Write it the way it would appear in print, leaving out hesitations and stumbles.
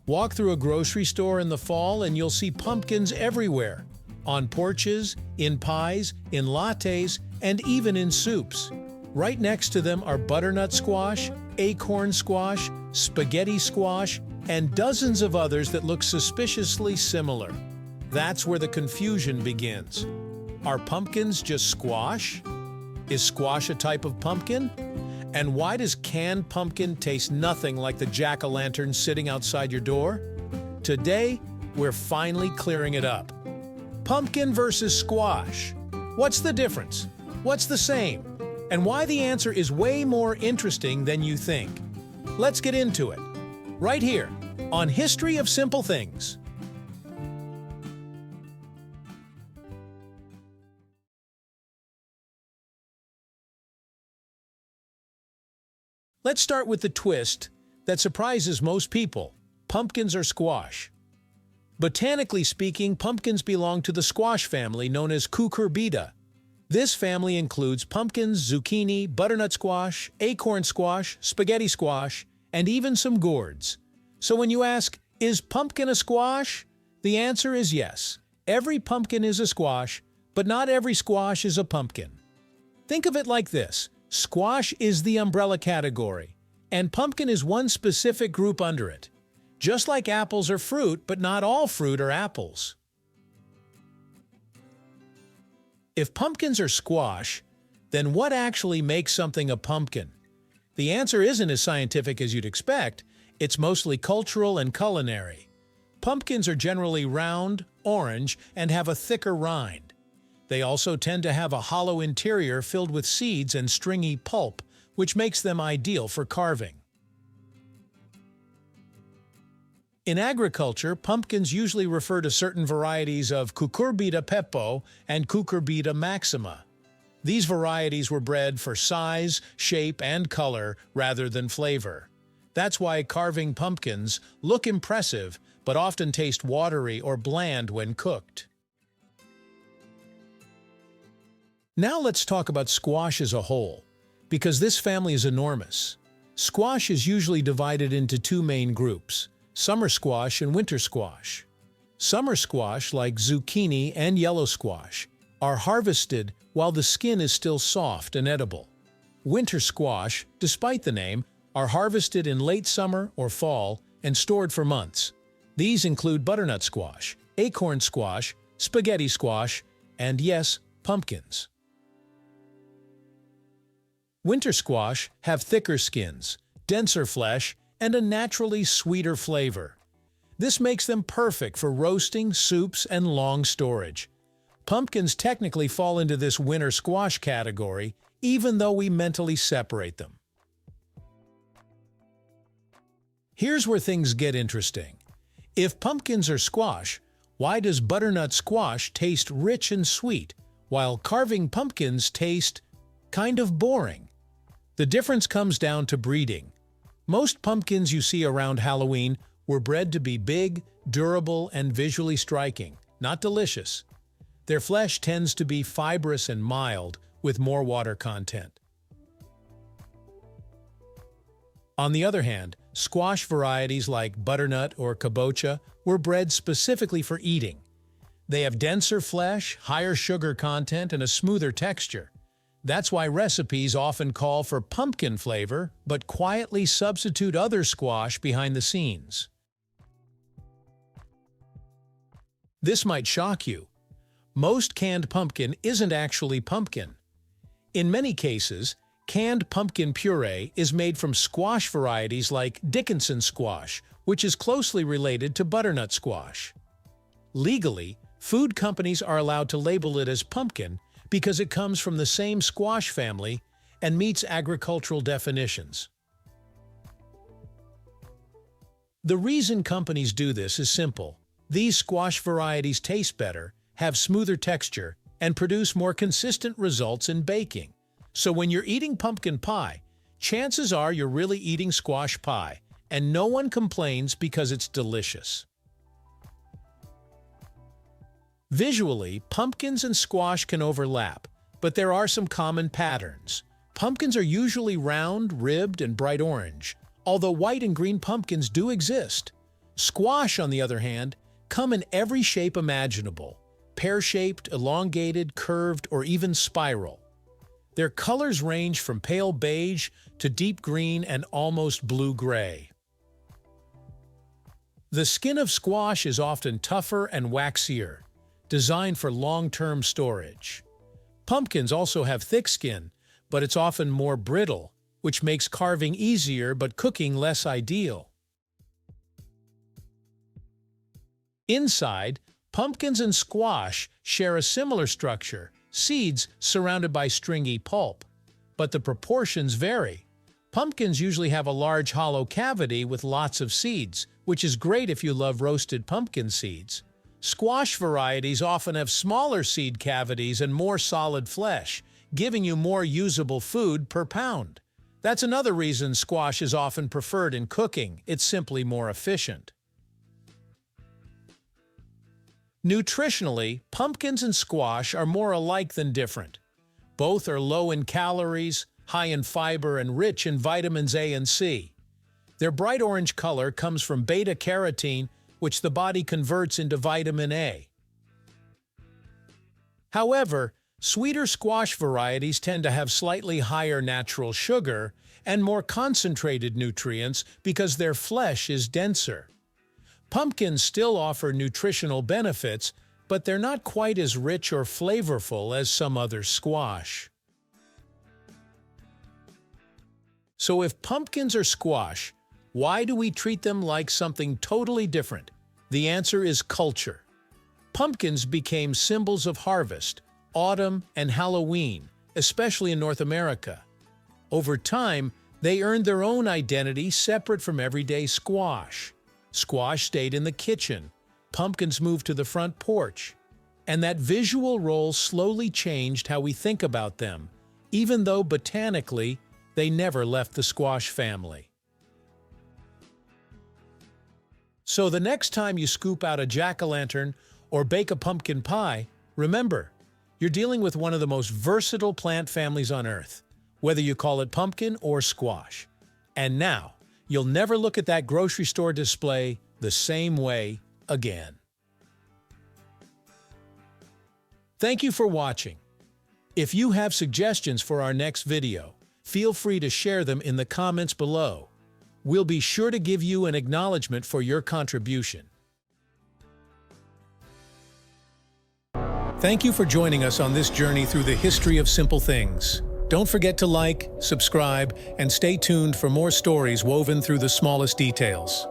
Walk through a grocery store in the fall and you'll see pumpkins everywhere. On porches, in pies, in lattes, and even in soups. Right next to them are butternut squash, acorn squash, spaghetti squash, and dozens of others that look suspiciously similar. That's where the confusion begins. Are pumpkins just squash? Is squash a type of pumpkin? And why does canned pumpkin taste nothing like the jack-o'-lantern sitting outside your door? Today, we're finally clearing it up. Pumpkin versus squash. What's the difference? What's the same? And why the answer is way more interesting than you think. Let's get into it. Right here, on History of Simple Things. Let's start with the twist that surprises most people. Pumpkins are squash. Botanically speaking, pumpkins belong to the squash family known as Cucurbita. This family includes pumpkins, zucchini, butternut squash, acorn squash, spaghetti squash, and even some gourds. So when you ask, is pumpkin a squash? The answer is yes. Every pumpkin is a squash, but not every squash is a pumpkin. Think of it like this. Squash is the umbrella category, and pumpkin is one specific group under it. Just like apples are fruit, but not all fruit are apples. If pumpkins are squash, then what actually makes something a pumpkin? The answer isn't as scientific as you'd expect. It's mostly cultural and culinary. Pumpkins are generally round, orange, and have a thicker rind. They also tend to have a hollow interior filled with seeds and stringy pulp, which makes them ideal for carving. In agriculture, pumpkins usually refer to certain varieties of Cucurbita pepo and Cucurbita maxima. These varieties were bred for size, shape, and color rather than flavor. That's why carving pumpkins look impressive but often taste watery or bland when cooked. Now let's talk about squash as a whole, because this family is enormous. Squash is usually divided into two main groups: summer squash and winter squash. Summer squash, like zucchini and yellow squash, are harvested while the skin is still soft and edible. Winter squash, despite the name, are harvested in late summer or fall and stored for months. These include butternut squash, acorn squash, spaghetti squash, and yes, pumpkins. Winter squash have thicker skins, denser flesh, and a naturally sweeter flavor. This makes them perfect for roasting, soups, and long storage. Pumpkins technically fall into this winter squash category, even though we mentally separate them. Here's where things get interesting. If pumpkins are squash, why does butternut squash taste rich and sweet, while carving pumpkins taste kind of boring? The difference comes down to breeding. Most pumpkins you see around Halloween were bred to be big, durable, and visually striking, not delicious. Their flesh tends to be fibrous and mild, with more water content. On the other hand, squash varieties like butternut or kabocha were bred specifically for eating. They have denser flesh, higher sugar content, and a smoother texture. That's why recipes often call for pumpkin flavor, but quietly substitute other squash behind the scenes. This might shock you. Most canned pumpkin isn't actually pumpkin. In many cases, canned pumpkin puree is made from squash varieties like Dickinson squash, which is closely related to butternut squash. Legally, food companies are allowed to label it as pumpkin because it comes from the same squash family and meets agricultural definitions. The reason companies do this is simple. These squash varieties taste better, have smoother texture, and produce more consistent results in baking. So when you're eating pumpkin pie, chances are you're really eating squash pie, and no one complains because it's delicious. Visually, pumpkins and squash can overlap, but there are some common patterns. Pumpkins are usually round, ribbed, and bright orange, although white and green pumpkins do exist. Squash, on the other hand, come in every shape imaginable: pear-shaped, elongated, curved, or even spiral. Their colors range from pale beige to deep green and almost blue-gray. The skin of squash is often tougher and waxier, designed for long-term storage. Pumpkins also have thick skin, but it's often more brittle, which makes carving easier but cooking less ideal. Inside, pumpkins and squash share a similar structure: seeds surrounded by stringy pulp. But the proportions vary. Pumpkins usually have a large hollow cavity with lots of seeds, which is great if you love roasted pumpkin seeds. Squash varieties often have smaller seed cavities and more solid flesh, giving you more usable food per pound. That's another reason squash is often preferred in cooking. It's simply more efficient. Nutritionally, pumpkins and squash are more alike than different. Both are low in calories, high in fiber, and rich in vitamins A and C. Their bright orange color comes from beta-carotene, which the body converts into vitamin A. However, sweeter squash varieties tend to have slightly higher natural sugar and more concentrated nutrients because their flesh is denser. Pumpkins still offer nutritional benefits, but they're not quite as rich or flavorful as some other squash. So if pumpkins are squash, why do we treat them like something totally different? The answer is culture. Pumpkins became symbols of harvest, autumn, and Halloween, especially in North America. Over time, they earned their own identity separate from everyday squash. Squash stayed in the kitchen, pumpkins moved to the front porch, and that visual role slowly changed how we think about them, even though botanically, they never left the squash family. So the next time you scoop out a jack-o'-lantern or bake a pumpkin pie, remember, you're dealing with one of the most versatile plant families on Earth, whether you call it pumpkin or squash. And now, you'll never look at that grocery store display the same way again. Thank you for watching. If you have suggestions for our next video, feel free to share them in the comments below. We'll be sure to give you an acknowledgement for your contribution. Thank you for joining us on this journey through the history of simple things. Don't forget to like, subscribe, and stay tuned for more stories woven through the smallest details.